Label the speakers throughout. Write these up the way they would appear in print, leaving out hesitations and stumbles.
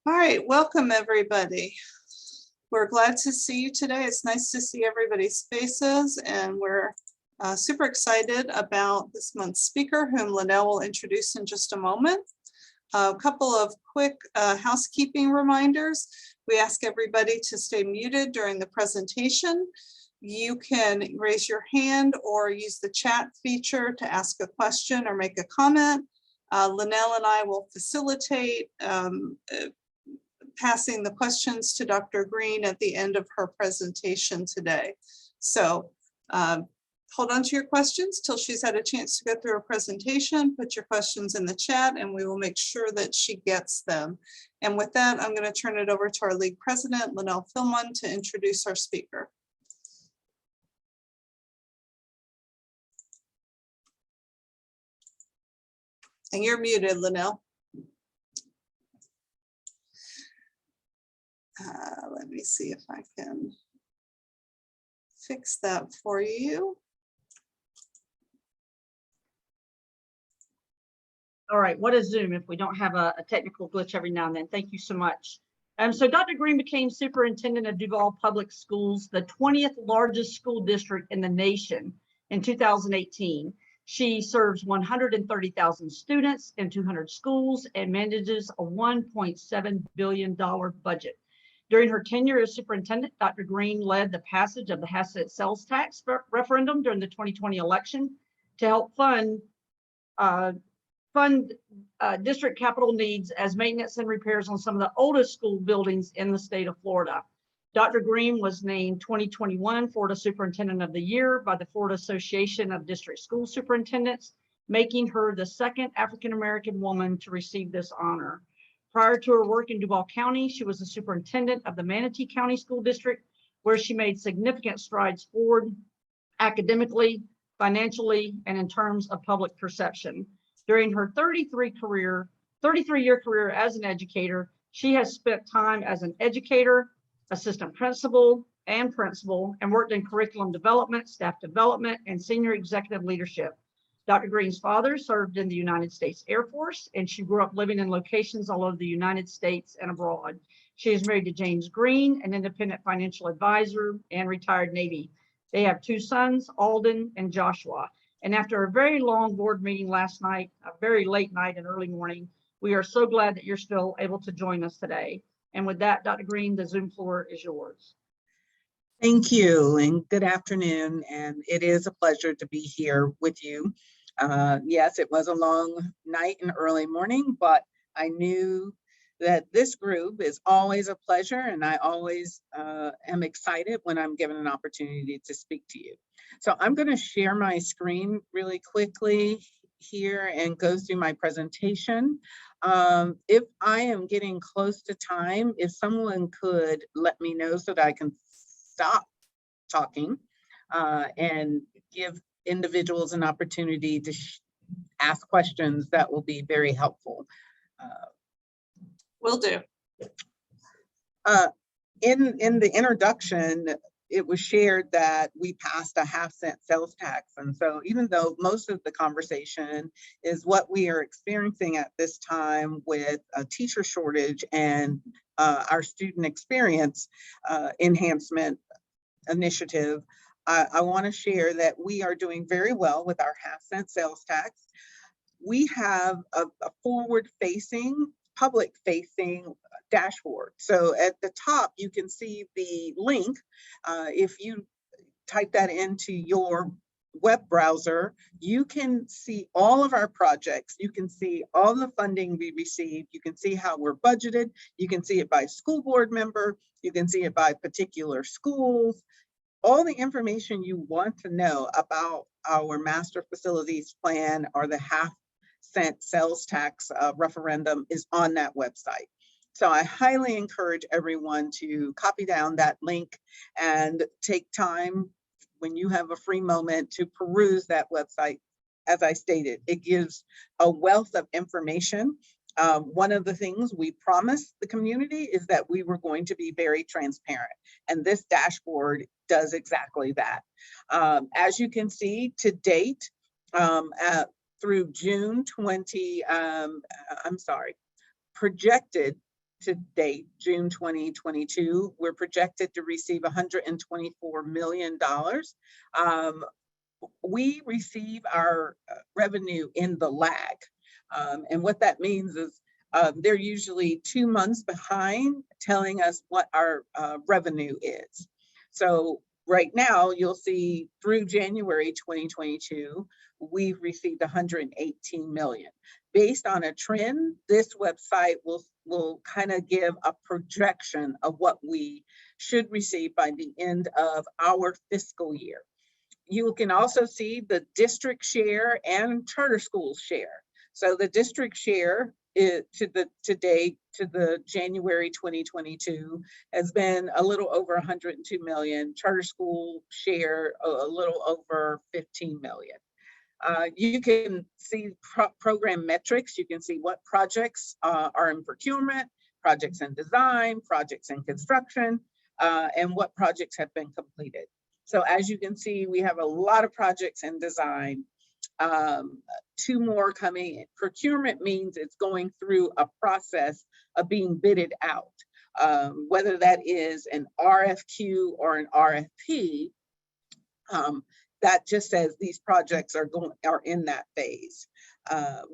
Speaker 1: All right, welcome everybody. We're glad to see you today. It's nice to see everybody's faces, and we're super excited about this month's speaker, whom Linnell will introduce in just a moment. A couple of quick housekeeping reminders. We ask everybody to stay muted during the presentation. You can raise your hand or use the chat feature to ask a question or make a comment. Linnell and I will facilitate passing the questions to Dr. Greene at the end of her presentation today. So hold on to your questions till she's had a chance to go through her presentation. Put your questions in the chat and we will make sure that she gets them. And with that, I'm going to turn it over to our league president, Linnell Filmon, to introduce our speaker. And you're muted, Linnell. Let me see if I can fix that for you.
Speaker 2: All right, what is Zoom if we don't have a technical glitch every now and then? Thank you so much. So Dr. Greene became superintendent of Duval Public Schools, the 20th largest school district in the nation in 2018. She serves 130,000 students in 200 schools and manages a $1.7 billion budget. During her tenure as superintendent, Dr. Greene led the passage of the asset sales tax referendum during the 2020 election to help fund district capital needs as maintenance and repairs on some of the oldest school buildings in the state of Florida. Dr. Greene was named 2021 Florida Superintendent of the Year by the Florida Association of District School Superintendents, making her the second African-American woman to receive this honor. Prior to her work in Duval County, she was the superintendent of the Manatee County School District, where she made significant strides forward academically, financially, and in terms of public perception. During her 33-year career as an educator, she has spent time as an educator, assistant principal, and worked in curriculum development, staff development, and senior executive leadership. Dr. Greene's father served in the United States Air Force, and she grew up living in locations all over the United States and abroad. She is married to James Greene, an independent financial advisor and retired Navy. They have two sons, Alden and Joshua. And after a very long board meeting last night, a very late night and early morning, we are so glad that you're still able to join us today. And with that, Dr. Greene, the Zoom floor is yours.
Speaker 3: Thank you, and good afternoon. And it is a pleasure to be here with you. Yes, it was a long night and early morning, but I knew that this group is always a pleasure, and I always am excited when I'm given an opportunity to speak to you. So I'm going to share my screen really quickly here and go through my presentation. If I am getting close to time, if someone could let me know so that I can stop talking and give individuals an opportunity to ask questions, that will be very helpful.
Speaker 1: Will do.
Speaker 3: In the introduction, it was shared that we passed a 1/2-cent sales tax. And so even though most of the conversation is what we are experiencing at this time with a teacher shortage and our student experience enhancement initiative, I want to share that we are doing very well with our 1/2-cent sales tax. We have a forward-facing, public-facing dashboard. So at the top, you can see the link. If you type that into your web browser, you can see all of our projects. You can see all the funding we received. You can see how we're budgeted. You can see it by school board member. You can see it by particular schools. All the information you want to know about our master facilities plan or the 1/2-cent sales tax referendum is on that website. So I highly encourage everyone to copy down that link and take time when you have a free moment to peruse that website. As I stated, it gives a wealth of information. One of the things we promised the community is that we were going to be very transparent, and this dashboard does exactly that. As you can see, to date, through June 20, projected to date, June 2022, we're projected to receive $124 million. We receive our revenue in the lag. And what that means is they're usually 2 months behind telling us what our revenue is. So right now, you'll see through January 2022, we've received 118 million. Based on a trend, this website will kind of give a projection of what we should receive by the end of our fiscal year. You can also see the district share and charter schools share. So the district share is to the January 2022 has been a little over 102 million. Charter school share a little over 15 million. You can see program metrics. You can see what projects are in procurement, projects in design, projects in construction, and what projects have been completed. So as you can see, we have a lot of projects in design, 2 more coming in. Procurement means it's going through a process of being bidded out, whether that is an RFQ or an RFP. That just says these projects are in that phase.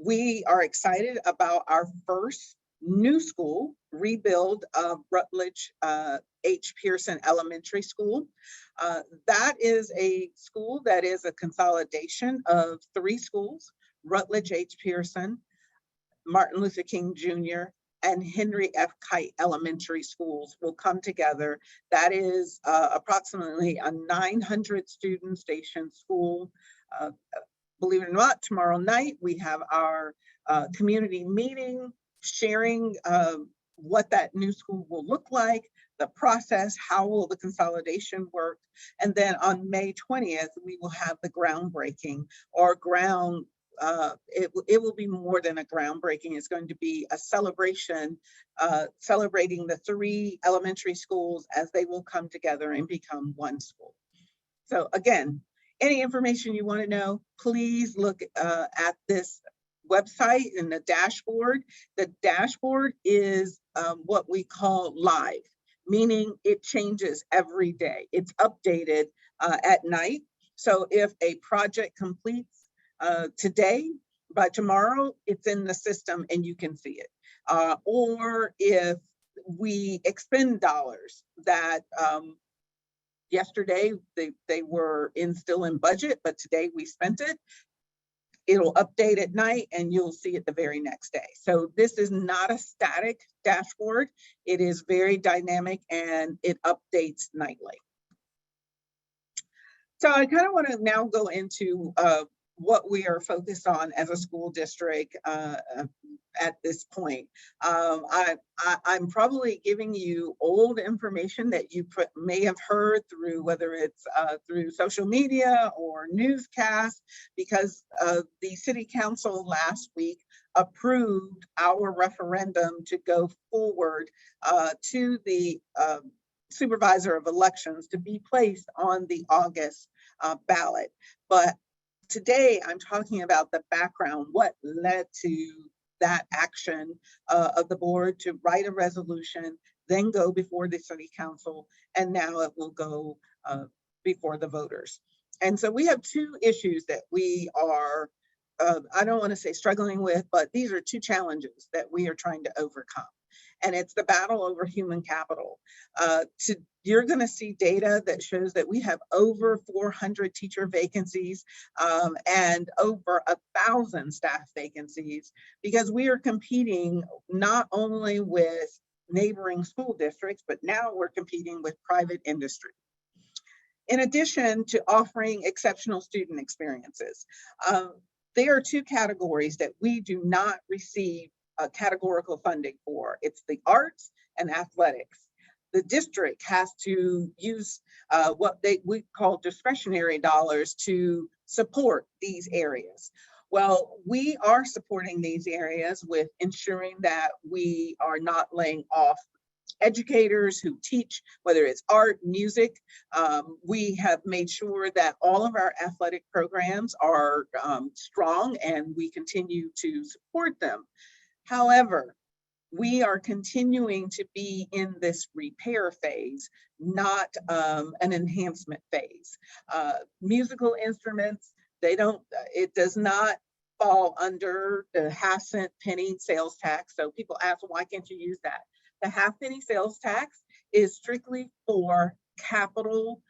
Speaker 3: We are excited about our first new school rebuild of Rutledge H. Pearson Elementary School. That is a school that is a consolidation of 3 schools: Rutledge H. Pearson, Martin Luther King Jr., and Henry F. Kite Elementary Schools will come together. That is approximately a 900 student station school. Believe it or not, tomorrow night we have our community meeting, sharing what that new school will look like, the process, how will the consolidation work. And then on May 20th, we will have the groundbreaking or it will be more than a groundbreaking. It's going to be a celebration, celebrating the 3 elementary schools as they will come together and become one school. So again, any information you want to know, please look at this website and the dashboard. The dashboard is what we call live, meaning it changes every day. It's updated at night. So if a project completes today, by tomorrow, it's in the system and you can see it. Or if we expend dollars that yesterday they were still in budget, but today we spent it, it'll update at night and you'll see it the very next day. So this is not a static dashboard. It is very dynamic and it updates nightly. So I kind of want to now go into what we are focused on as a school district at this point. I'm probably giving you old information that you may have heard through, whether it's through social media or newscasts, because the city council last week approved our referendum to go forward to the supervisor of elections to be placed on the August ballot. But today, I'm talking about the background, what led to that action of the board to write a resolution, then go before the city council, and now it will go before the voters. And so we have 2 issues that we are, I don't want to say struggling with, but these are 2 challenges that we are trying to overcome. And it's the battle over human capital. You're going to see data that shows that we have over 400 teacher vacancies and over 1,000 staff vacancies, because we are competing not only with neighboring school districts, but now we're competing with private industry. In addition to offering exceptional student experiences, there are 2 categories that we do not receive categorical funding for. It's the arts and athletics. The district has to use what we call discretionary dollars to support these areas. Well, we are supporting these areas with ensuring that we are not laying off educators who teach, whether it's art, music. We have made sure that all of our athletic programs are strong and we continue to support them. However, we are continuing to be in this repair phase, not an enhancement phase. Musical instruments, it does not fall under the half-cent penny sales tax. So people ask, well, why can't you use that? The half-penny sales tax is strictly for capital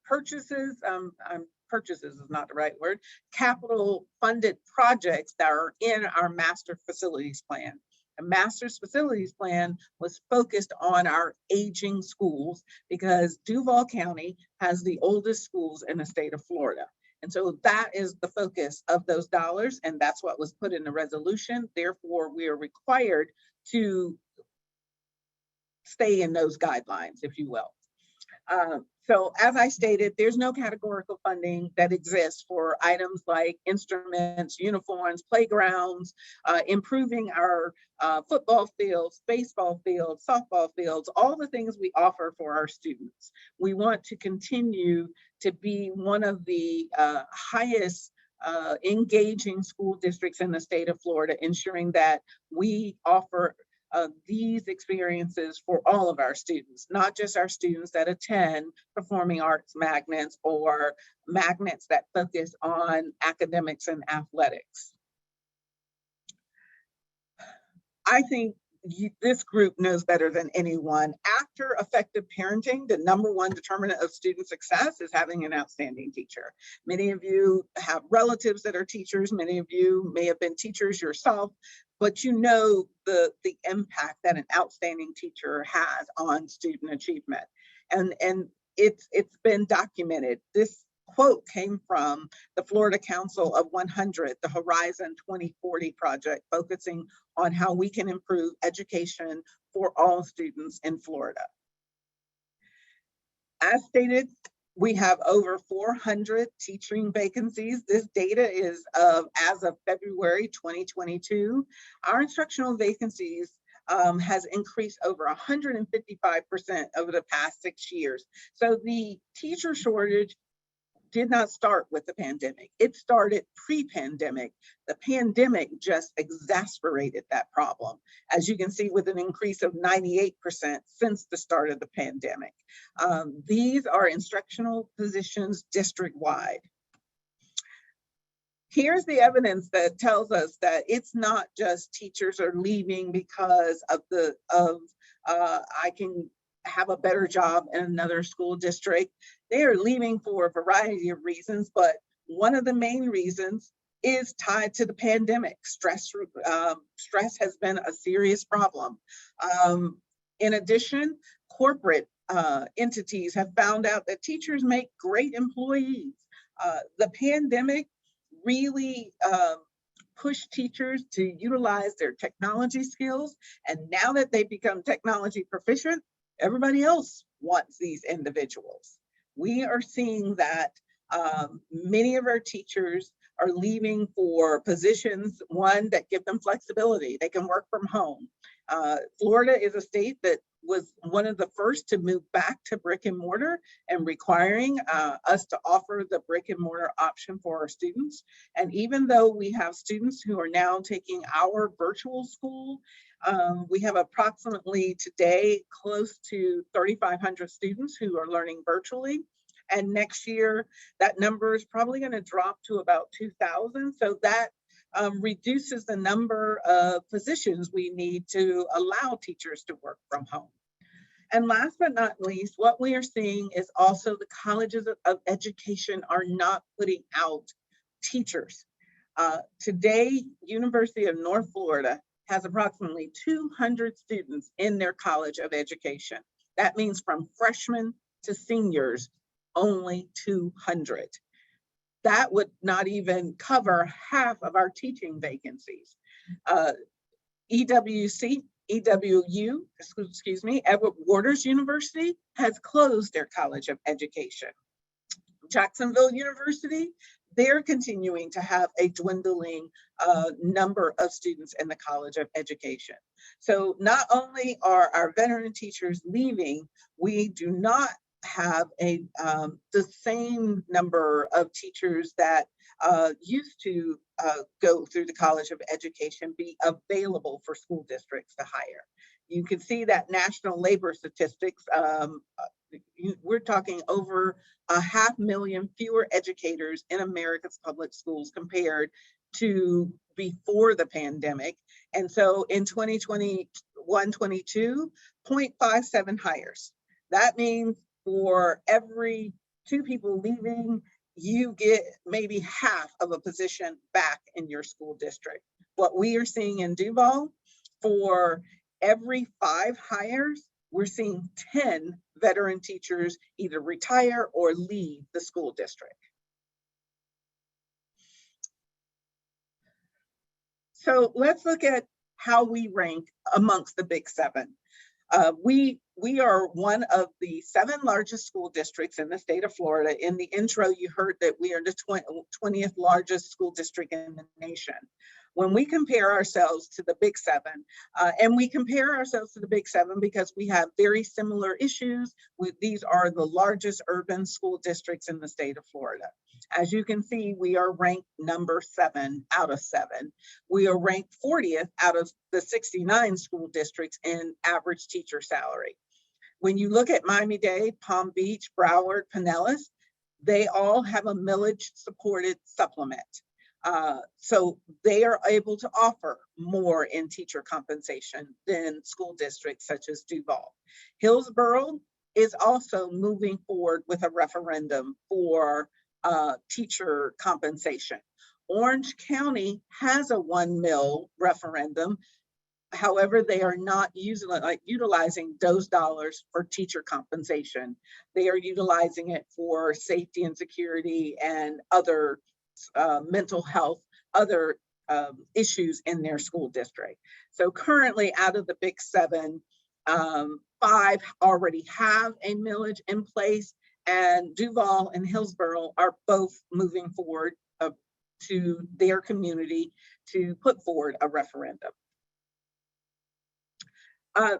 Speaker 3: purchases. Purchases is not the right word. Capital funded projects that are in our master facilities plan. The master's facilities plan was focused on our aging schools because Duval County has the oldest schools in the state of Florida. And so that is the focus of those dollars, and that's what was put in the resolution. Therefore, we are required to stay in those guidelines, if you will. So as I stated, there's no categorical funding that exists for items like instruments, uniforms, playgrounds, improving our football fields, baseball fields, softball fields, all the things we offer for our students. We want to continue to be one of the highest engaging school districts in the state of Florida, ensuring that we offer these experiences for all of our students, not just our students that attend performing arts magnets or magnets that focus on academics and athletics. I think this group knows better than anyone. After effective parenting, the #1 determinant of student success is having an outstanding teacher. Many of you have relatives that are teachers. Many of you may have been teachers yourself, but you know the impact that an outstanding teacher has on student achievement. And it's been documented. This quote came from the Florida Council of 100, the Horizon 2040 project, focusing on how we can improve education for all students in Florida. As stated, we have over 400 teaching vacancies. This data is as of February 2022. Our instructional vacancies has increased over 155% over the past 6 years. So the teacher shortage did not start with the pandemic. It started pre-pandemic. The pandemic just exacerbated that problem, as you can see, with an increase of 98% since the start of the pandemic. These are instructional positions district-wide. Here's the evidence that tells us that it's not just teachers are leaving because of I can have a better job in another school district. They are leaving for a variety of reasons, but one of the main reasons is tied to the pandemic. Stress has been a serious problem. In addition, corporate entities have found out that teachers make great employees. The pandemic really pushed teachers to utilize their technology skills, and now that they've become technology proficient, everybody else wants these individuals. We are seeing that many of our teachers are leaving for positions, one, that give them flexibility. They can work from home. Florida is a state that was one of the first to move back to brick and mortar and requiring us to offer the brick and mortar option for our students. And even though we have students who are now taking our virtual school, we have approximately today close to 3,500 students who are learning virtually. And next year, that number is probably going to drop to about 2,000. So that reduces the number of positions we need to allow teachers to work from home. And last but not least, what we are seeing is also the colleges of education are not putting out teachers. Today, University of North Florida has approximately 200 students in their College of Education. That means from freshmen to seniors, only 200. That would not even cover half of our teaching vacancies. EWU, Edward Waters University has closed their College of Education. Jacksonville University, they're continuing to have a dwindling number of students in the College of Education. So not only are our veteran teachers leaving, we do not have the same number of teachers that used to go through the College of Education be available for school districts to hire. You can see that national labor statistics, we're talking over 500,000 fewer educators in America's public schools compared to before the pandemic. And so in 2021-22, 0.57 hires. That means for every 2 people leaving, you get maybe half of a position back in your school district. What we are seeing in Duval, for every 5 hires, we're seeing 10 veteran teachers either retire or leave the school district. So let's look at how we rank amongst the Big 7. We are one of the 7 largest school districts in the state of Florida. In the intro, you heard that we are the 20th largest school district in the nation. When we compare ourselves to the Big 7, and we compare ourselves to the Big 7 because we have very similar issues. These are the largest urban school districts in the state of Florida. As you can see, we are ranked number 7 out of 7. We are ranked 40th out of the 69 school districts in average teacher salary. When you look at Miami-Dade, Palm Beach, Broward, Pinellas, they all have a millage supported supplement. So they are able to offer more in teacher compensation than school districts such as Duval. Hillsborough is also moving forward with a referendum for teacher compensation. Orange County has a 1 mil referendum. However, they are not utilizing those dollars for teacher compensation. They are utilizing it for safety and security and other mental health, other issues in their school district. So currently out of the Big 7, 5 already have a millage in place, and Duval and Hillsborough are both moving forward to their community to put forward a referendum.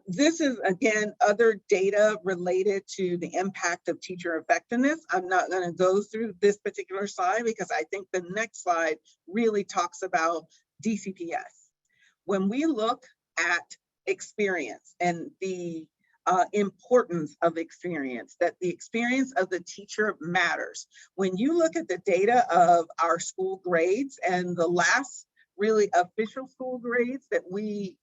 Speaker 3: This is, again, other data related to the impact of teacher effectiveness. I'm not going to go through this particular slide because I think the next slide really talks about DCPS. When we look at experience and the importance of experience, that the experience of the teacher matters. When you look at the data of our school grades, and the last really official school grades that we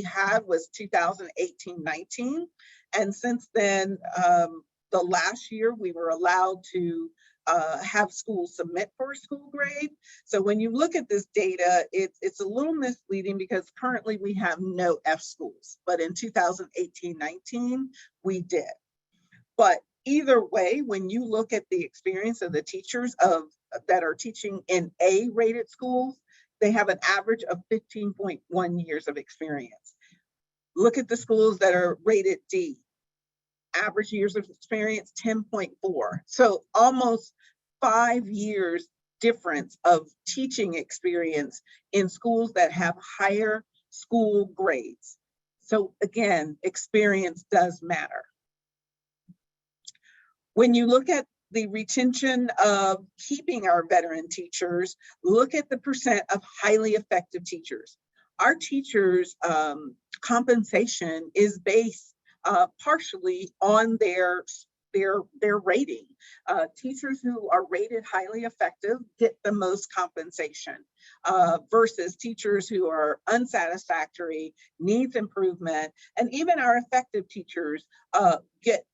Speaker 3: had was 2018-19. And since then, the last year we were allowed to have schools submit for a school grade. So when you look at this data, it's a little misleading because currently we have no F schools, but in 2018-19, we did. But either way, when you look at the experience of the teachers that are teaching in A-rated schools, they have an average of 15.1 years of experience. Look at the schools that are rated D. Average years of experience, 10.4. So almost 5 years difference of teaching experience in schools that have higher school grades. So again, experience does matter. When you look at the retention of keeping our veteran teachers, look at the percent of highly effective teachers. Our teachers' compensation is based partially on their rating. Teachers who are rated highly effective get the most compensation versus teachers who are unsatisfactory, needs improvement, and even our effective teachers get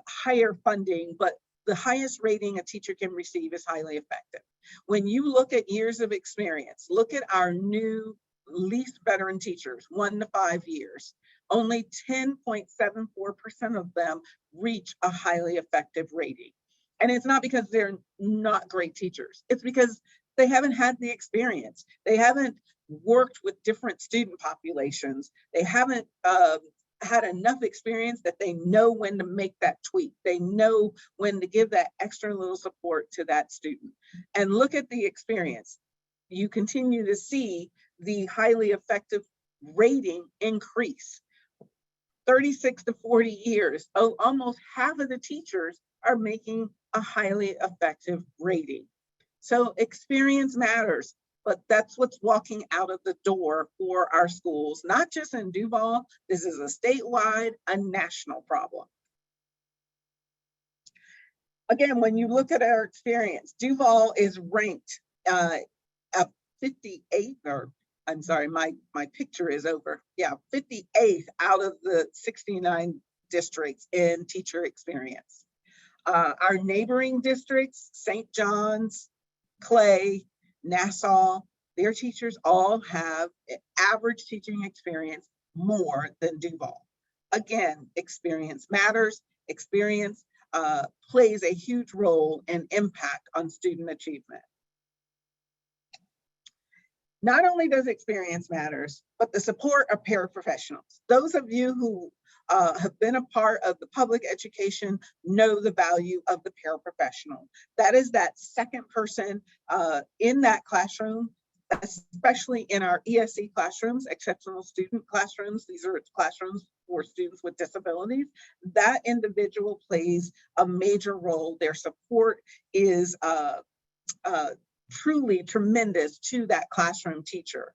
Speaker 3: higher funding, but the highest rating a teacher can receive is highly effective. When you look at years of experience, look at our new least veteran teachers, 1 to 5 years. Only 10.74% of them reach a highly effective rating. And it's not because they're not great teachers. It's because they haven't had the experience. They haven't worked with different student populations. They haven't had enough experience that they know when to make that tweak. They know when to give that extra little support to that student. And look at the experience. You continue to see the highly effective rating increase. 36 to 40 years, almost half of the teachers are making a highly effective rating. So experience matters, but that's what's walking out of the door for our schools, not just in Duval. This is a statewide, a national problem. Again, when you look at our experience, Duval is ranked at 58th, or I'm sorry, my picture is over. Yeah, 58th out of the 69 districts in teacher experience. Our neighboring districts, St. John's, Clay, Nassau, their teachers all have average teaching experience more than Duval. Again, experience matters. Experience plays a huge role and impact on student achievement. Not only does experience matters, but the support of paraprofessionals. Those of you who have been a part of the public education know the value of the paraprofessional. That is that second person in that classroom, especially in our ESC classrooms, exceptional student classrooms. These are classrooms for students with disabilities. That individual plays a major role. Their support is truly tremendous to that classroom teacher.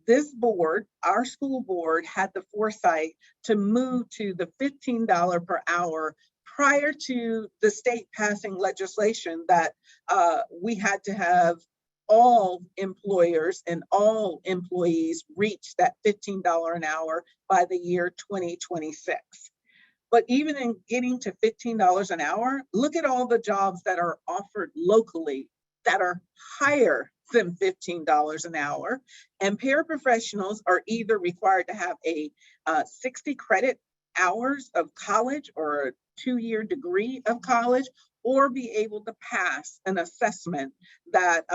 Speaker 3: This board, our school board, had the foresight to move to the $15 per hour prior to the state passing legislation that we had to have all employers and all employees reach that $15 an hour by the year 2026. But even in getting to $15 an hour, look at all the jobs that are offered locally that are higher than $15 an hour. And paraprofessionals are either required to have a 60 credit hours of college or a 2-year degree of college, or be able to pass an assessment that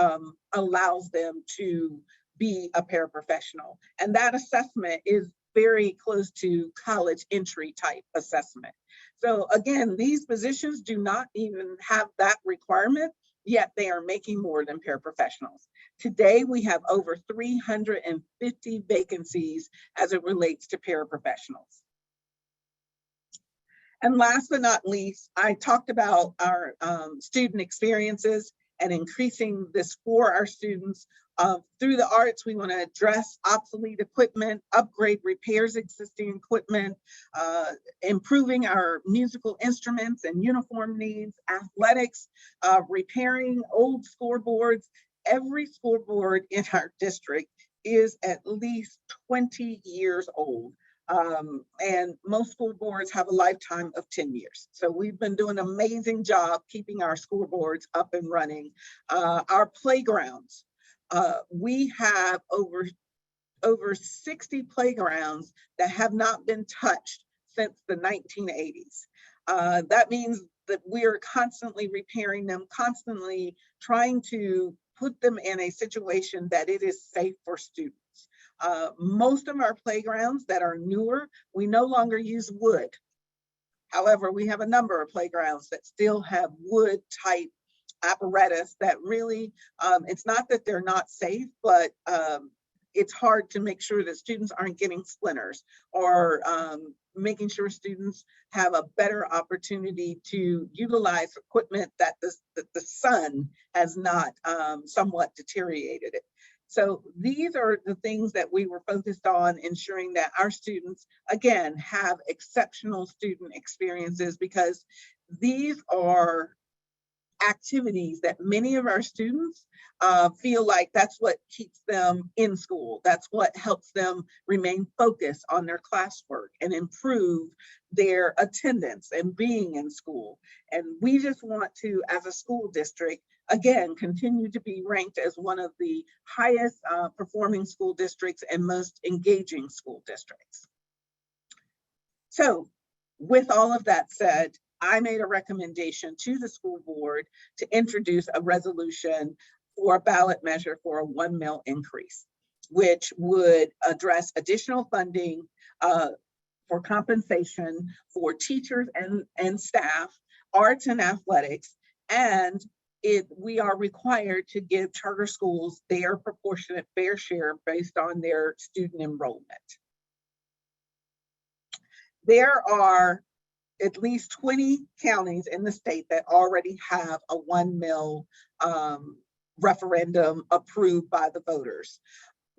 Speaker 3: allows them to be a paraprofessional. And that assessment is very close to college entry type assessment. So again, these positions do not even have that requirement, yet they are making more than paraprofessionals. Today, we have over 350 vacancies as it relates to paraprofessionals. And last but not least, I talked about our student experiences and increasing this for our students. Through the arts, we want to address obsolete equipment, upgrade repairs existing equipment, improving our musical instruments and uniform needs, athletics, repairing old scoreboards. Every scoreboard in our district is at least 20 years old. And most school boards have a lifetime of 10 years. So we've been doing an amazing job keeping our school boards up and running. Our playgrounds, we have over 60 playgrounds that have not been touched since the 1980s. That means that we are constantly repairing them, constantly trying to put them in a situation that it is safe for students. Most of our playgrounds that are newer, we no longer use wood. However, we have a number of playgrounds that still have wood type apparatus that really, it's not that they're not safe, but it's hard to make sure that students aren't getting splinters, or making sure students have a better opportunity to utilize equipment that the sun has not somewhat deteriorated it. So these are the things that we were focused on, ensuring that our students, again, have exceptional student experiences, because these are activities that many of our students feel like that's what keeps them in school. That's what helps them remain focused on their classwork and improve their attendance and being in school. And we just want to, as a school district, again, continue to be ranked as one of the highest performing school districts and most engaging school districts. So with all of that said, I made a recommendation to the school board to introduce a resolution for a ballot measure for a 1 mil increase, which would address additional funding for compensation for teachers and staff, arts and athletics, and we are required to give charter schools their proportionate fair share based on their student enrollment. There are at least 20 counties in the state that already have a 1 mil referendum approved by the voters.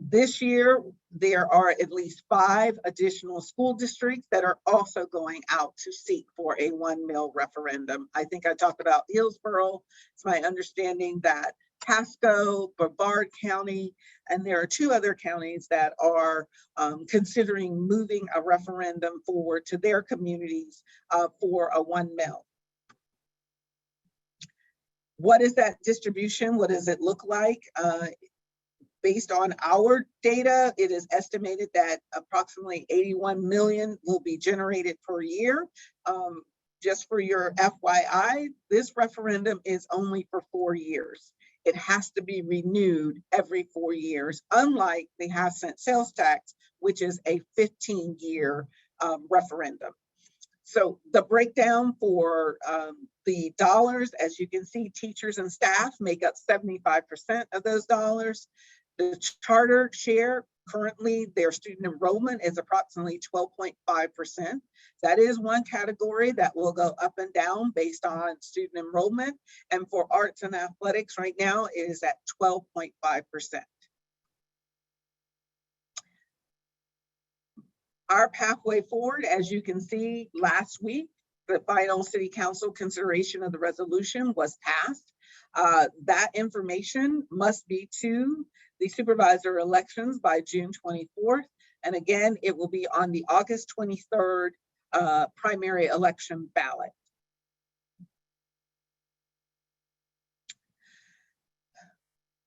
Speaker 3: This year, there are at least 5 additional school districts that are also going out to seek for a 1 mil referendum. I think I talked about Hillsborough. It's my understanding that Pasco, Brevard County, and there are 2 other counties that are considering moving a referendum forward to their communities for a 1 mil. What is that distribution? What does it look like? Based on our data, it is estimated that approximately 81 million will be generated per year. Just for your FYI, this referendum is only for 4 years. It has to be renewed every 4 years, unlike the half-cent sales tax, which is a 15-year referendum. So the breakdown for the dollars, as you can see, teachers and staff make up 75% of those dollars. The charter share, currently their student enrollment is approximately 12.5%. That is one category that will go up and down based on student enrollment. And for arts and athletics right now is at 12.5%. Our pathway forward, as you can see, last week, the final city council consideration of the resolution was passed. That information must be to the supervisor elections by June 24th. And again, it will be on the August 23rd primary election ballot.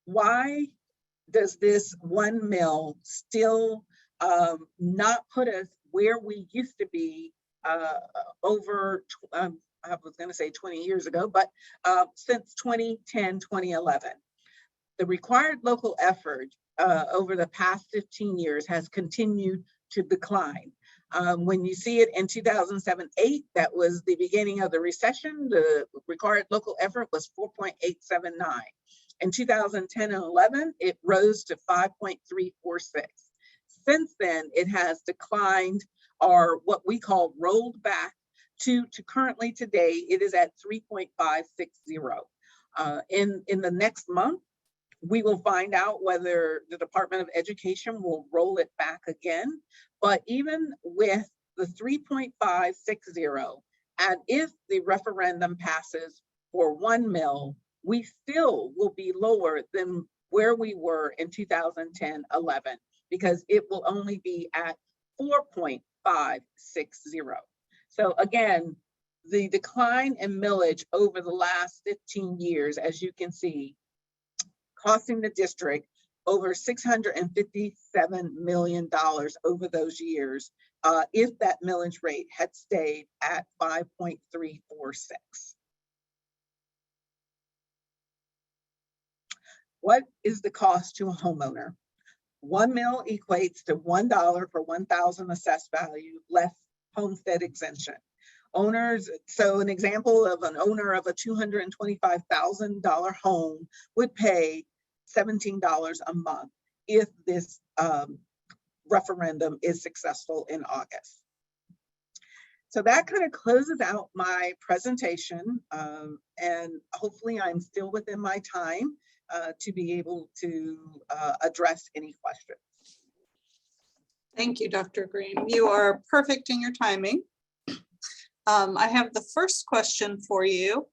Speaker 3: Why does this 1 mil still not put us where we used to be over, I was going to say 20 years ago, but since 2010, 2011? The required local effort over the past 15 years has continued to decline. When you see it in 2007-8, that was the beginning of the recession, the required local effort was 4.879. In 2010 and 11, it rose to 5.346. Since then, it has declined, or what we call rolled back to currently today, it is at 3.560. In the next month, we will find out whether the Department of Education will roll it back again. But even with the 3.560, and if the referendum passes for 1 mil, we still will be lower than where we were in 2010-11, because it will only be at 4.560. So again, the decline in millage over the last 15 years, as you can see, costing the district over $657 million over those years, if that millage rate had stayed at 5.346. What is the cost to a homeowner? 1 mil equates to $1 per 1,000 assessed value less homestead exemption. Owners, so an example of an owner of a $225,000 home would pay $17 a month if this referendum is successful in August. So that kind of closes out my presentation, and hopefully I'm still within my time to be able to address any questions.
Speaker 1: Thank you, Dr. Greene. You are perfect in your timing. I have the first question for you.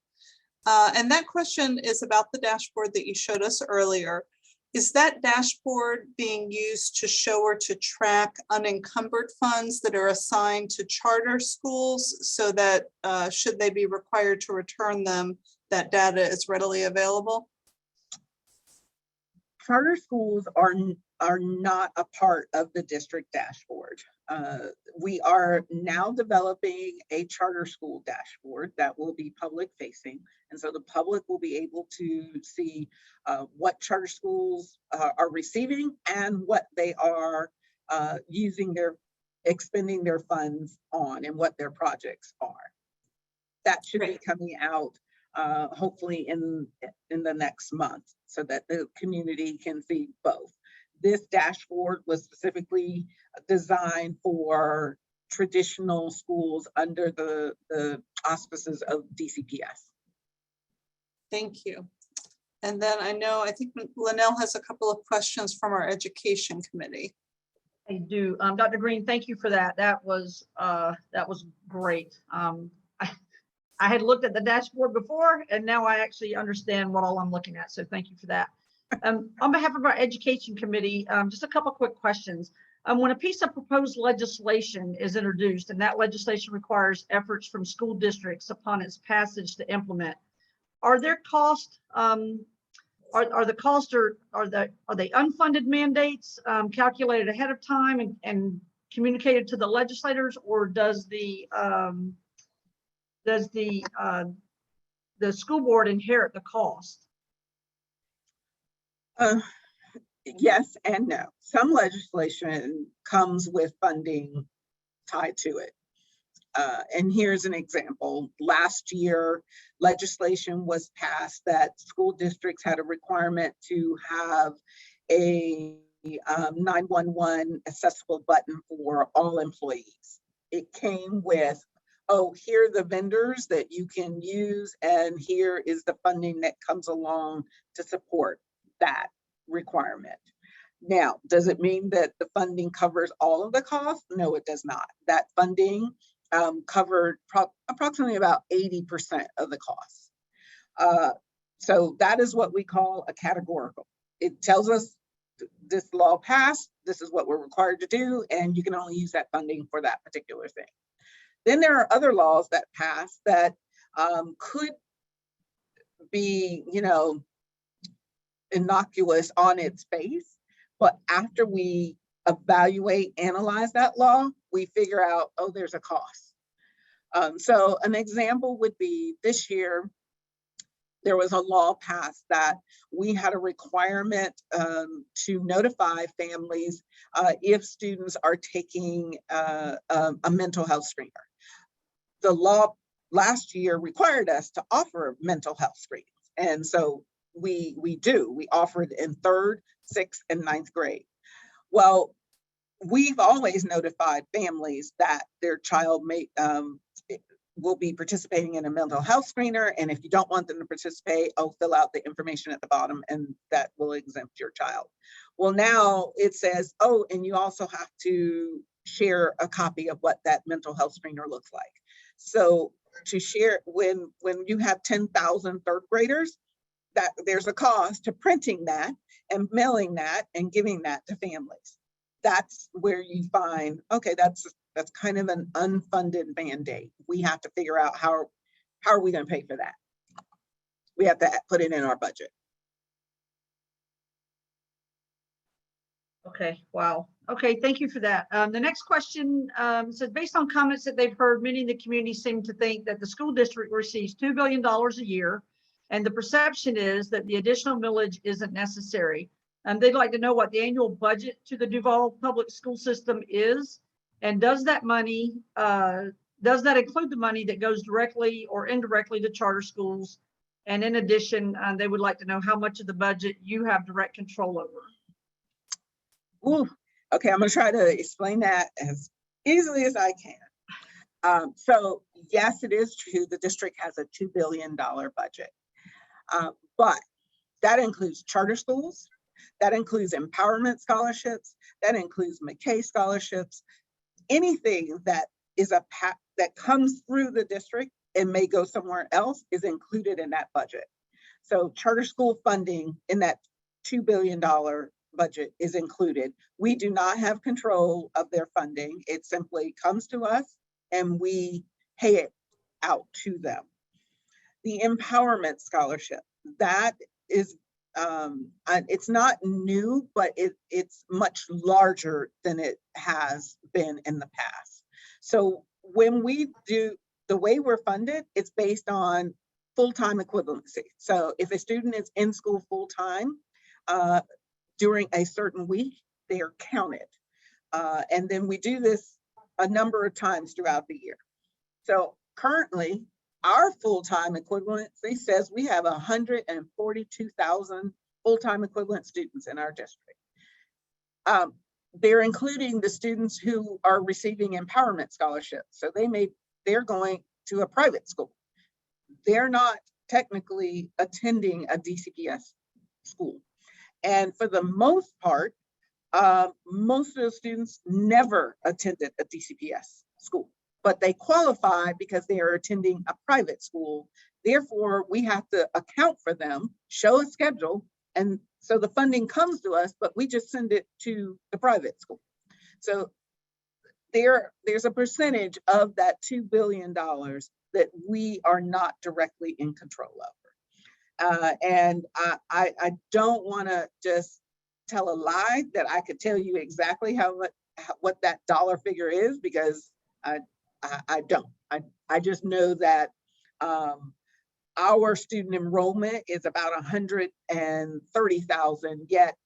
Speaker 1: And that question is about the dashboard that you showed us earlier. Is that dashboard being used to show or to track unencumbered funds that are assigned to charter schools so that should they be required to return them, that data is readily available?
Speaker 3: Charter schools are not a part of the district dashboard. We are now developing a charter school dashboard that will be public facing. And so the public will be able to see what charter schools are receiving and what they are expending their funds on and what their projects are. That should be coming out hopefully in the next month so that the community can see both. This dashboard was specifically designed for traditional schools under the auspices of DCPS.
Speaker 1: Thank you. And then I think Linnell has a couple of questions from our education committee.
Speaker 2: I do. Dr. Greene, thank you for that. That was great. I had looked at the dashboard before, and now I actually understand what all I'm looking at. So thank you for that. On behalf of our education committee, just a couple quick questions. When a piece of proposed legislation is introduced and that legislation requires efforts from school districts upon its passage to implement, are there costs? Are the costs are they unfunded mandates calculated ahead of time and communicated to the legislators, or does the school board inherit the cost?
Speaker 3: Yes and no. Some legislation comes with funding tied to it. And here's an example. Last year, legislation was passed that school districts had a requirement to have a 911 accessible button for all employees. It came with, oh, here are the vendors that you can use, and here is the funding that comes along to support that requirement. Now, does it mean that the funding covers all of the costs? No, it does not. That funding covered approximately about 80% of the costs. So that is what we call a categorical. It tells us this law passed, this is what we're required to do, and you can only use that funding for that particular thing. Then there are other laws that pass that could be, innocuous on its face, but after we evaluate, analyze that law, we figure out, oh, there's a cost. So an example would be this year, there was a law passed that we had a requirement to notify families if students are taking a mental health screener. The law last year required us to offer mental health screenings. And so we offer it in 3rd, 6th, and 9th grade. Well, we've always notified families that their child will be participating in a mental health screener. And if you don't want them to participate, fill out the information at the bottom and that will exempt your child. Well, now it says, oh, and you also have to share a copy of what that mental health screener looks like. So to share, when you have 10,000 3rd graders, that there's a cost to printing that and mailing that and giving that to families. That's where you find, okay, that's kind of an unfunded mandate. We have to figure out how are we going to pay for that? We have to put it in our budget.
Speaker 2: Okay, wow. Okay, thank you for that. The next question says, based on comments that they've heard, many in the community seem to think that the school district receives $2 billion a year, and the perception is that the additional millage isn't necessary. They'd like to know what the annual budget to the Duval public school system is, and does that money, does that include the money that goes directly or indirectly to charter schools? And in addition, they would like to know how much of the budget you have direct control over.
Speaker 3: Ooh, okay, I'm gonna try to explain that as easily as I can. So yes, it is true, the district has a $2 billion budget, but that includes charter schools, that includes empowerment scholarships, that includes McKay scholarships, anything that is that comes through the district and may go somewhere else is included in that budget. So charter school funding in that $2 billion budget is included. We do not have control of their funding. It simply comes to us and we pay it out to them. The empowerment scholarship, that is, it's not new, but it's much larger than it has been in the past. So when we do, the way we're funded, it's based on full-time equivalency. So if a student is in school full-time, during a certain week, they are counted. And then we do this a number of times throughout the year. So currently, our full-time equivalency says we have 142,000 full-time equivalent students in our district. they're including the students who are receiving empowerment scholarships. So they're going to a private school. They're not technically attending a DCPS school. And for the most part, most of the students never attended a DCPS school, but they qualify because they are attending a private school. Therefore, we have to account for them, show a schedule, and so the funding comes to us, but we just send it to the private school. So there's a percentage of that $2 billion that we are not directly in control over. And I don't want to just tell a lie that I could tell you exactly what that dollar figure is, because I don't. I just know that our student enrollment is about 130,000, yet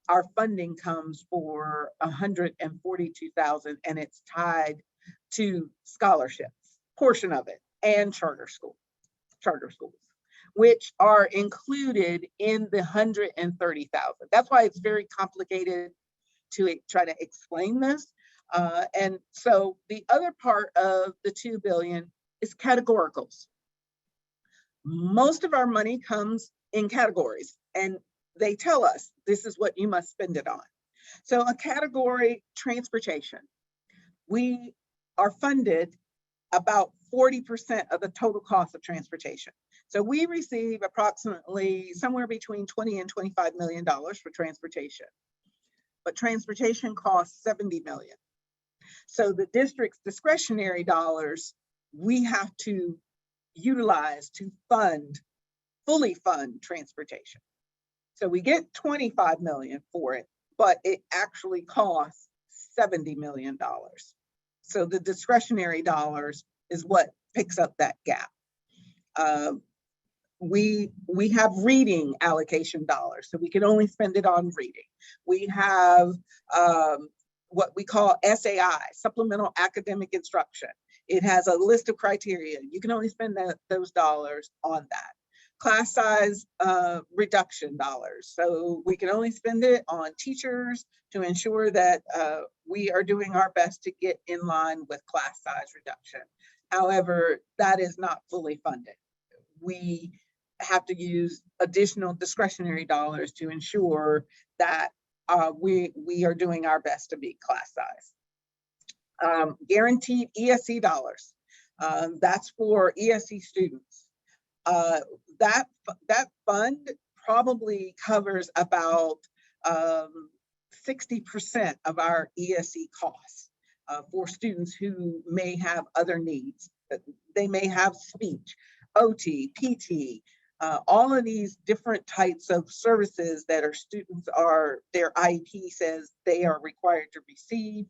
Speaker 3: our funding comes for 142,000, and it's tied to scholarships, portion of it, and charter schools, which are included in the 130,000. That's why it's very complicated to try to explain this. And so the other part of the 2 billion is categoricals. Most of our money comes in categories, and they tell us this is what you must spend it on. So a category, transportation, we are funded about 40% of the total cost of transportation. So we receive approximately somewhere between 20 and $25 million for transportation, but transportation costs 70 million. So the district's discretionary dollars, we have to utilize to fully fund transportation. So we get 25 million for it, but it actually costs $70 million. So the discretionary dollars is what picks up that gap. We have reading allocation dollars, so we can only spend it on reading. We have what we call SAI, Supplemental Academic Instruction. It has a list of criteria. You can only spend those dollars on that. Class size reduction dollars. So we can only spend it on teachers to ensure that we are doing our best to get in line with class size reduction. However, that is not fully funded. We have to use additional discretionary dollars to ensure that we are doing our best to meet class size. Guaranteed ESE dollars. That's for ESE students. That fund probably covers about 60% of our ESE costs for students who may have other needs. They may have speech, OT, PT, all of these different types of services that our students their IEP says they are required to receive.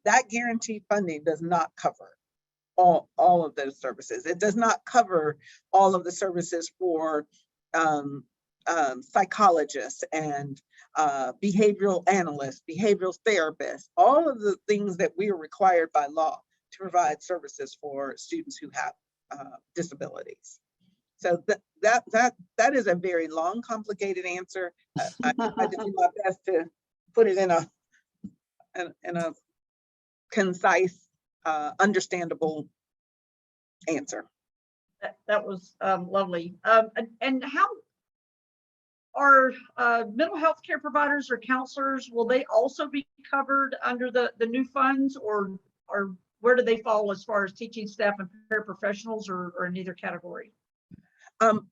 Speaker 3: That guaranteed funding does not cover all of those services. It does not cover all of the services for psychologists and behavioral analysts, behavioral therapists, all of the things that we are required by law to provide services for students who have disabilities. So that is a very long, complicated answer. I tried to do my best to put it in a concise, understandable answer.
Speaker 2: That was lovely. And how are mental health care providers or counselors, will they also be covered under the new funds, or where do they fall as far as teaching staff and paraprofessionals, or in either category?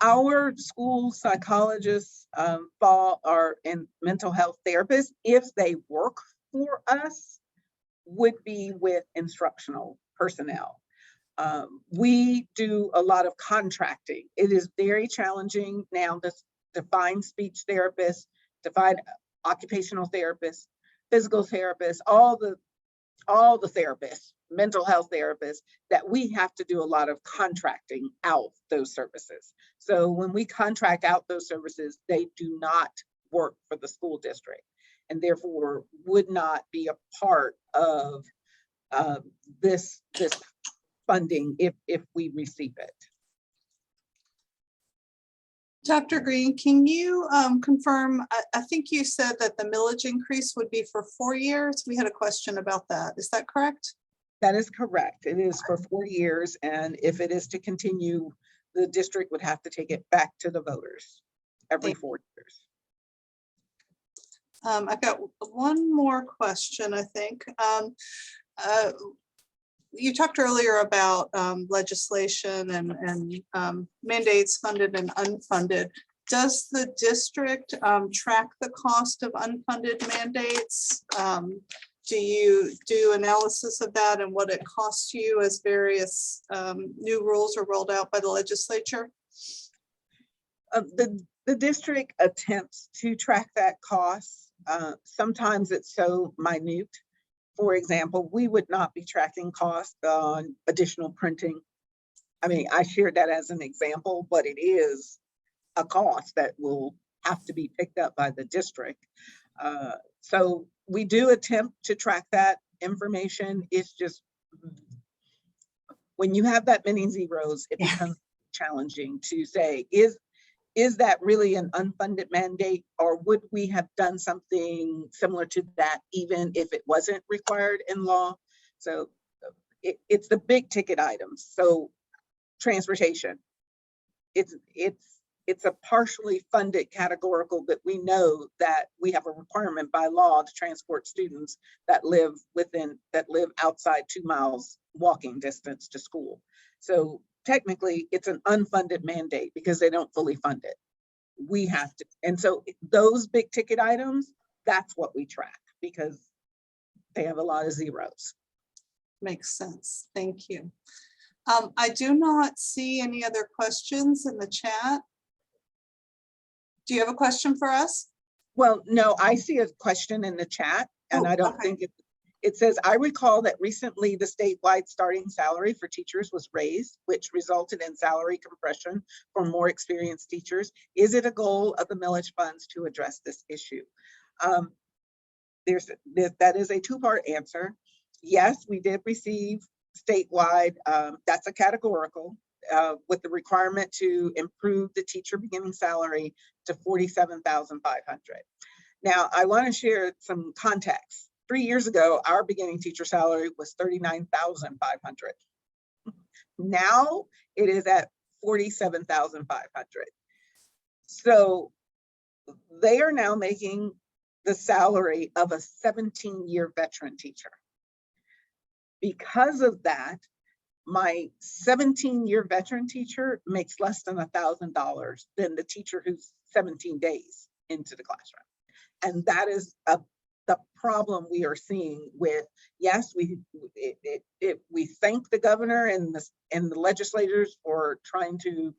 Speaker 3: Our school psychologists and mental health therapists, if they work for us, would be with instructional personnel. We do a lot of contracting. It is very challenging now to find speech therapists, to find occupational therapists, physical therapists, all the therapists, mental health therapists, that we have to do a lot of contracting out those services. So when we contract out those services, they do not work for the school district, and therefore would not be a part of this funding if we receive it.
Speaker 1: Dr. Greene, can you confirm, I think you said that the millage increase would be for 4 years. We had a question about that. Is that correct?
Speaker 3: That is correct. It is for 4 years, and if it is to continue, the district would have to take it back to the voters every 4 years.
Speaker 1: I've got one more question, I think. You talked earlier about legislation and mandates funded and unfunded. Does the district track the cost of unfunded mandates? Do you do analysis of that and what it costs you as various new rules are rolled out by the legislature?
Speaker 3: The district attempts to track that cost. Sometimes it's so minute. For example, we would not be tracking costs on additional printing. I mean, I shared that as an example, but it is a cost that will have to be picked up by the district. So we do attempt to track that information. It's just when you have that many zeros, it becomes challenging to say, is that really an unfunded mandate, or would we have done something similar to that even if it wasn't required in law? So it's the big ticket items. So transportation, it's a partially funded categorical, but we know that we have a requirement by law to transport students that live outside 2 miles walking distance to school. So technically it's an unfunded mandate because they don't fully fund it. We have to, and so those big ticket items, that's what we track because they have a lot of zeros.
Speaker 1: Makes sense. Thank you. I do not see any other questions in the chat. Do you have a question for us?
Speaker 3: Well, no, I see a question in the chat, and I don't think it says, I recall that recently the statewide starting salary for teachers was raised, which resulted in salary compression for more experienced teachers. Is it a goal of the millage funds to address this issue? That is a 2-part answer. Yes, we did receive statewide, that's a categorical, with the requirement to improve the teacher beginning salary to $47,500. Now, I want to share some context. 3 years ago, our beginning teacher salary was $39,500. Now it is at $47,500. So they are now making the salary of a 17-year veteran teacher. Because of that, my 17-year veteran teacher makes less than $1,000 than the teacher who's 17 days into the classroom. And that is the problem we are seeing with, yes, we thank the governor and the legislators for trying to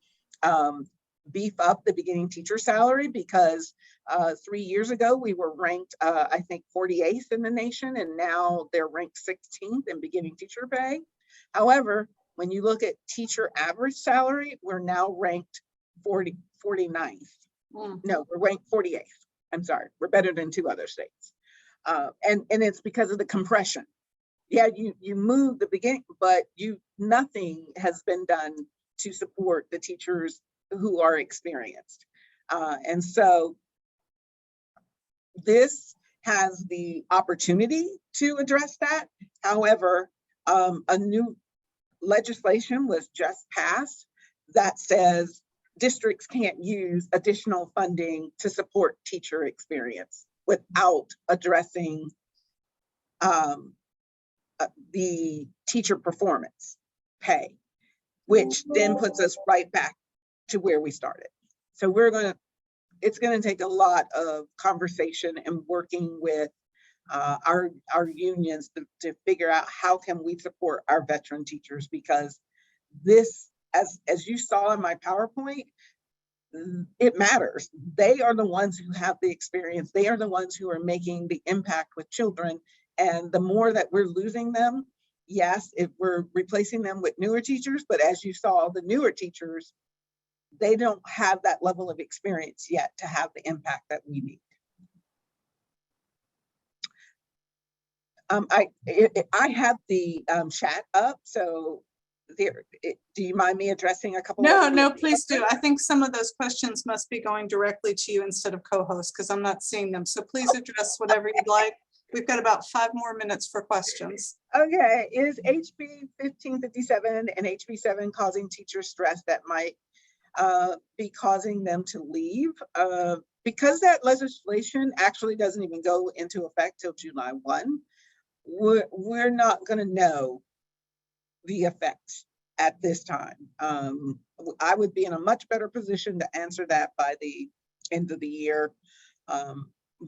Speaker 3: beef up the beginning teacher salary, because 3 years ago we were ranked, I think 48th in the nation, and now they're ranked 16th in beginning teacher pay. However, when you look at teacher average salary, we're now ranked 49th. No, we're ranked 48th. I'm sorry, we're better than 2 other states. And it's because of the compression. Yeah, you move the beginning, but nothing has been done to support the teachers who are experienced. And so this has the opportunity to address that. However, a new legislation was just passed that says districts can't use additional funding to support teacher experience without addressing the teacher performance pay, which then puts us right back to where we started. So it's gonna take a lot of conversation and working with our unions to figure out how can we support our veteran teachers, because this, as you saw in my PowerPoint, it matters. They are the ones who have the experience. They are the ones who are making the impact with children. And the more that we're losing them, yes, if we're replacing them with newer teachers, but as you saw, the newer teachers, they don't have that level of experience yet to have the impact that we need. I have the chat up, so do you mind me addressing a couple?
Speaker 1: No,
Speaker 3: of
Speaker 1: no, please do. I think some of those questions must be going directly to you instead of co-host because I'm not seeing them. So please address whatever you'd like. We've got about 5 more minutes for questions.
Speaker 3: Okay, is HB 1557 and HB 7 causing teacher stress that might be causing them to leave? Because that legislation actually doesn't even go into effect till July 1, we're not going to know the effects at this time. I would be in a much better position to answer that by the end of the year.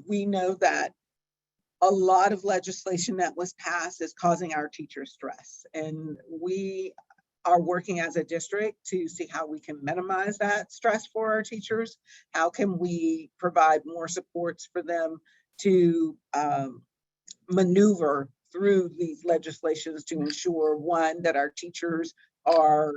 Speaker 3: We know that a lot of legislation that was passed is causing our teachers stress, and we are working as a district to see how we can minimize that stress for our teachers. How can we provide more supports for them to maneuver through these legislations to ensure, one, that our teachers are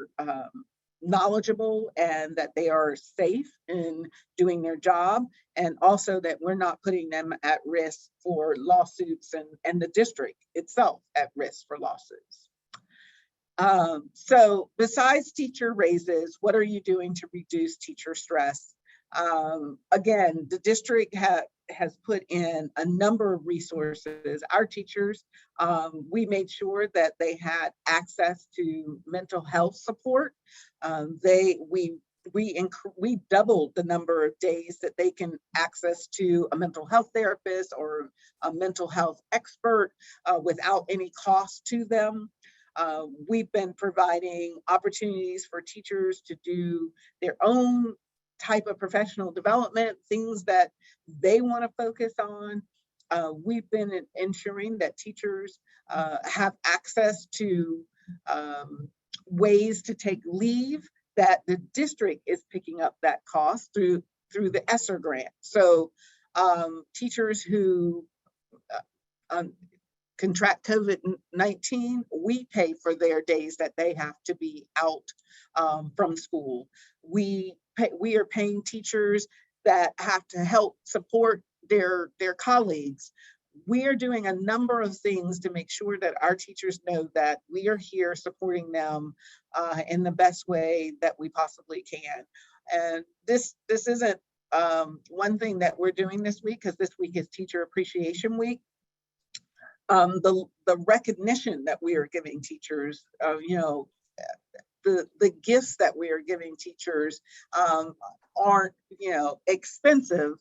Speaker 3: knowledgeable and that they are safe in doing their job, and also that we're not putting them at risk for lawsuits and the district itself at risk for lawsuits. So besides teacher raises, what are you doing to reduce teacher stress? Again, the district has put in a number of resources. Our teachers, we made sure that they had access to mental health support. We doubled the number of days that they can access to a mental health therapist or a mental health expert without any cost to them. We've been providing opportunities for teachers to do their own type of professional development, things that they want to focus on. We've been ensuring that teachers have access to ways to take leave, that the district is picking up that cost through the ESSER grant. So teachers who contract COVID-19, we pay for their days that they have to be out from school. We are paying teachers that have to help support their colleagues. We are doing a number of things to make sure that our teachers know that we are here supporting them in the best way that we possibly can. And this isn't one thing that we're doing this week, because this week is Teacher Appreciation Week. The recognition that we are giving teachers, the gifts that we are giving teachers aren't, expensive,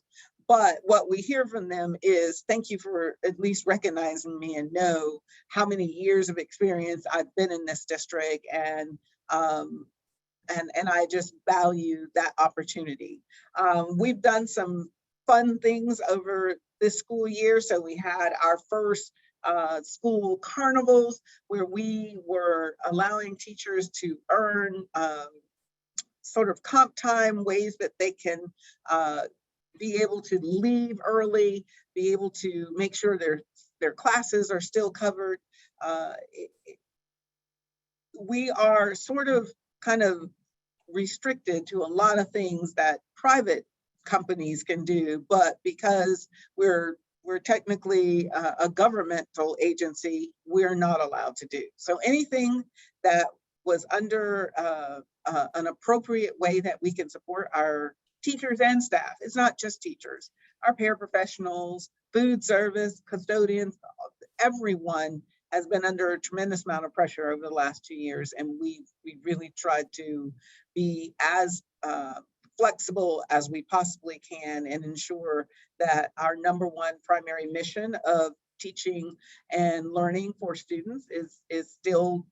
Speaker 3: but what we hear from them is, thank you for at least recognizing me and know how many years of experience I've been in this district, and I just value that opportunity. We've done some fun things over this school year. So we had our first school carnivals where we were allowing teachers to earn sort of comp time, ways that they can be able to leave early, be able to make sure their classes are still covered. We are sort of kind of restricted to a lot of things that private companies can do, but because we're technically a governmental agency, we're not allowed to do. So anything that was under an appropriate way that we can support our teachers and staff, it's not just teachers, our paraprofessionals, food service, custodians, everyone has been under a tremendous amount of pressure over the last 2 years. And we really tried to be as flexible as we possibly can and ensure that our number one primary mission of teaching and learning for students is still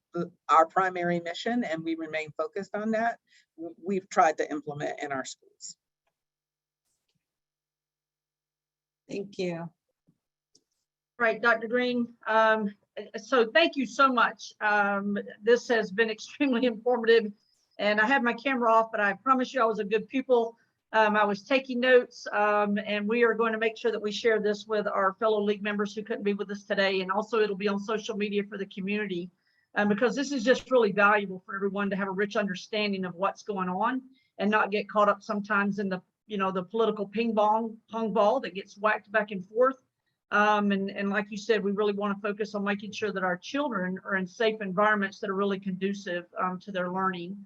Speaker 3: our primary mission, and we remain focused on that. We've tried to implement in our schools.
Speaker 1: Thank you.
Speaker 2: Right, Dr. Greene. So thank you so much. This has been extremely informative, and I had my camera off, but I promise you I was a good pupil. I was taking notes, and we are going to make sure that we share this with our fellow league members who couldn't be with us today. And also it'll be on social media for the community, because this is just really valuable for everyone to have a rich understanding of what's going on and not get caught up sometimes in the, the political ping pong ball that gets whacked back and forth. And like you said, we really want to focus on making sure that our children are in safe environments that are really conducive to their learning.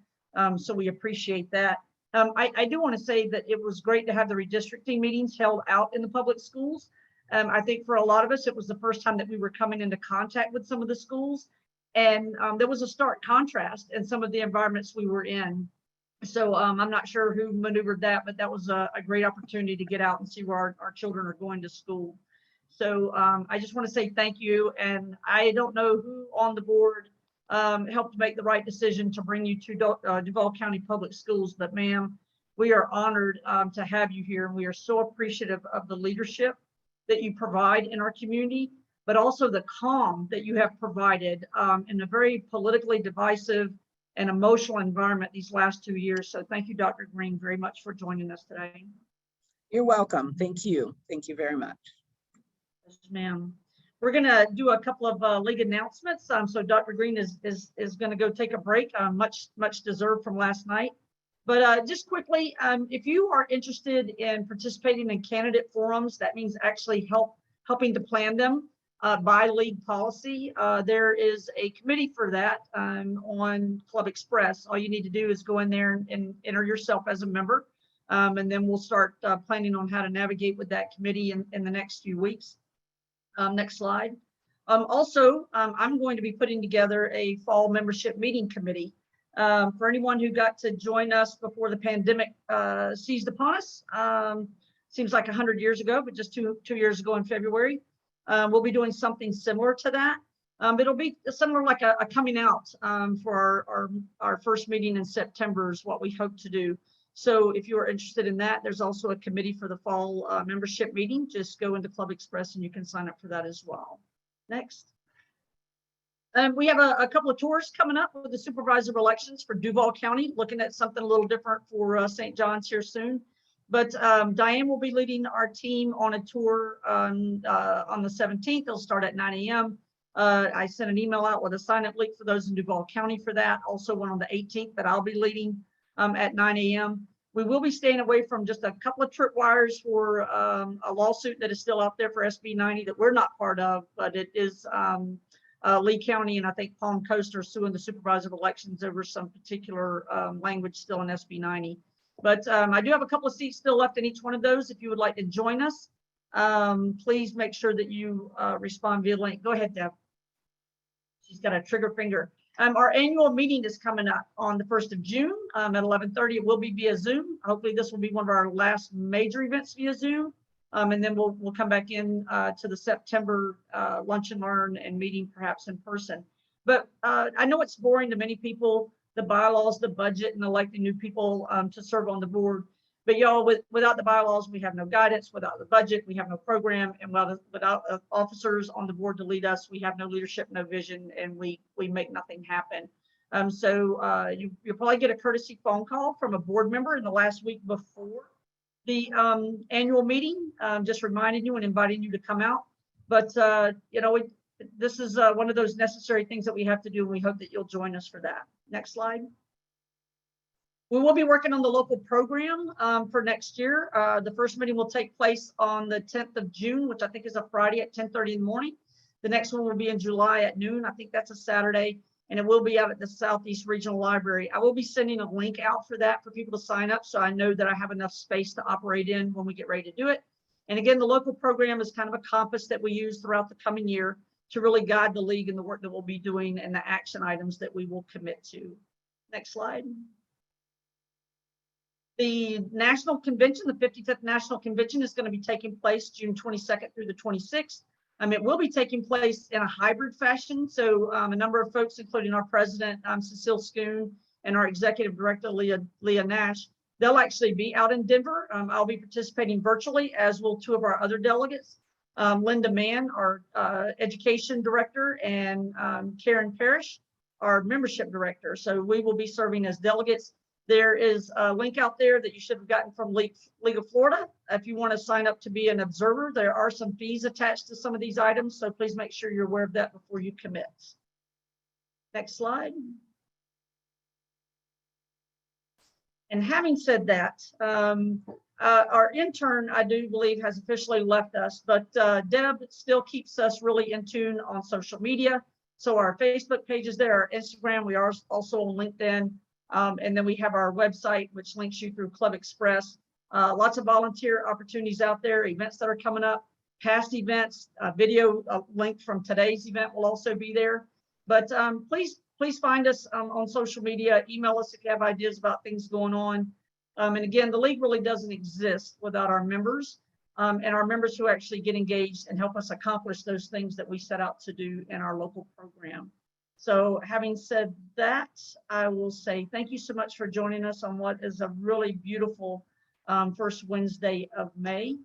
Speaker 2: So we appreciate that. I do want to say that it was great to have the redistricting meetings held out in the public schools. I think for a lot of us, it was the first time that we were coming into contact with some of the schools. And there was a stark contrast in some of the environments we were in. So I'm not sure who maneuvered that, but that was a great opportunity to get out and see where our children are going to school. So I just want to say thank you. And I don't know who on the board helped make the right decision to bring you to Duval County Public Schools, but ma'am, we are honored to have you here. And we are so appreciative of the leadership that you provide in our community, but also the calm that you have provided in a very politically divisive and emotional environment these last 2 years. So thank you, Dr. Greene, very much for joining us today.
Speaker 3: You're welcome. Thank you. Thank you very much.
Speaker 2: Yes, ma'am. We're going to do a couple of league announcements. So Dr. Greene is going to go take a break, much deserved from last night. But just quickly, if you are interested in participating in candidate forums, that means actually helping to plan them by league policy. There is a committee for that on Club Express. All you need to do is go in there and enter yourself as a member. And then we'll start planning on how to navigate with that committee in the next few weeks. Next slide. Also, I'm going to be putting together a fall membership meeting committee. For anyone who got to join us before the pandemic seized upon us, seems like 100 years ago, but just two years ago in February, we'll be doing something similar to that. It'll be similar like a coming out for our first meeting in September is what we hope to do. So if you are interested in that, there's also a committee for the fall membership meeting. Just go into Club Express and you can sign up for that as well. Next. We have a couple of tours coming up with the supervisor of elections for Duval County, looking at something a little different for St. John's here soon. But Diane will be leading our team on a tour on the 17th. It'll start at 9 a.m. I sent an email out with a sign-up link for those in Duval County for that. Also one on the 18th that I'll be leading at 9 a.m. We will be staying away from just a couple of tripwires for a lawsuit that is still out there for SB 90 that we're not part of, but it is Lee County and I think Palm Coast are suing the supervisor of elections over some particular language still in SB 90. But I do have a couple of seats still left in each one of those. If you would like to join us, please make sure that you respond via link. Go ahead, Deb. She's got a trigger finger. Our annual meeting is coming up on the 1st of June at 11:30. It will be via Zoom. Hopefully this will be one of our last major events via Zoom. And then we'll come back in to the September lunch and learn and meeting perhaps in person. But I know it's boring to many people, the bylaws, the budget, and electing new people to serve on the board. But y'all, without the bylaws, we have no guidance. Without the budget, we have no program. And without officers on the board to lead us, we have no leadership, no vision, and we make nothing happen. So you'll probably get a courtesy phone call from a board member in the last week before the annual meeting, just reminding you and inviting you to come out. But you know, this is one of those necessary things that we have to do, and we hope that you'll join us for that. Next slide. We will be working on the local program for next year. The first meeting will take place on the 10th of June, which I think is a Friday at 10:30 in the morning. The next one will be in July at noon. I think that's a Saturday, and it will be out at the Southeast Regional Library. I will be sending a link out for that for people to sign up, so I know that I have enough space to operate in when we get ready to do it. And again, the local program is kind of a compass that we use throughout the coming year to really guide the league and the work that we'll be doing and the action items that we will commit to. Next slide. The National Convention, the 55th National Convention, is going to be taking place June 22nd through the 26th. It will be taking place in a hybrid fashion. So a number of folks, including our president, Cecile Schoon, and our executive director, Leah Nash, they'll actually be out in Denver. I'll be participating virtually, as will two of our other delegates. Linda Mann, our education director, and Karen Parrish, our membership director. So we will be serving as delegates. There is a link out there that you should have gotten from League of Florida. If you want to sign up to be an observer, there are some fees attached to some of these items. So please make sure you're aware of that before you commit. Next slide. And having said that, Our intern, I do believe, has officially left us, but Deb still keeps us really in tune on social media. So our Facebook page is there, our Instagram, we are also on LinkedIn. And then we have our website, which links you through Club Express. Lots of volunteer opportunities out there, events that are coming up, past events, video link from today's event will also be there. But please find us on social media, email us if you have ideas about things going on. And again, the league really doesn't exist without our members and our members who actually get engaged and help us accomplish those things that we set out to do in our local program. So having said that, I will say thank you so much for joining us on what is a really beautiful first Wednesday of May.